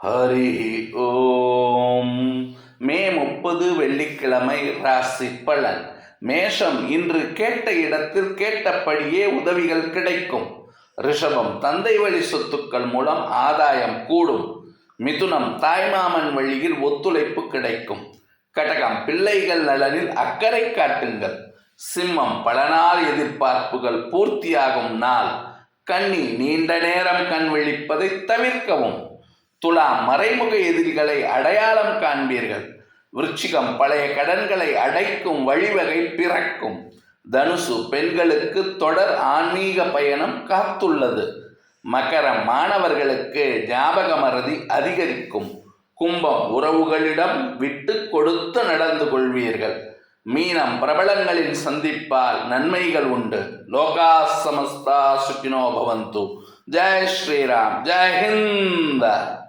ஹரி ஓம். மே 30 வெள்ளிக்கிழமை ராசி பலன். மேஷம், இன்று கேட்ட இடத்தில் கேட்டபடியே உதவிகள் கிடைக்கும். ரிஷபம், தந்தை வழி சொத்துக்கள் மூலம் ஆதாயம் கூடும். மிதுனம், தாய்மாமன் வழியில் ஒத்துழைப்பு கிடைக்கும். கடகம், பிள்ளைகள் நலனில் அக்கறை காட்டுங்கள். சிம்மம், பல நாள் எதிர்பார்ப்புகள் பூர்த்தியாகும் நாள். கன்னி, நீண்ட நேரம் கண் விழிப்பதை தவிர்க்கவும். துலாம், மறைமுக எதிரிகளை அடையாளம் காண்பீர்கள். விருச்சிகம், பழைய கடன்களை அடைக்கும் வழிவகை பிறக்கும். தனுசு, பெண்களுக்கு தொடர் ஆன்மீக பயணம் காத்துள்ளது. மகரம், மாணவர்களுக்கு ஞாபக மறதி அதிகரிக்கும். கும்பம், உறவுகளிடம் விட்டு கொடுத்து நடந்து கொள்வீர்கள். மீனம், பிரபலங்களின் சந்திப்பால் நன்மைகள் உண்டு. லோகா சமஸ்தா சுகினோ பவந்து. ஜெய் ஸ்ரீராம். ஜெய் ஹிந்த்.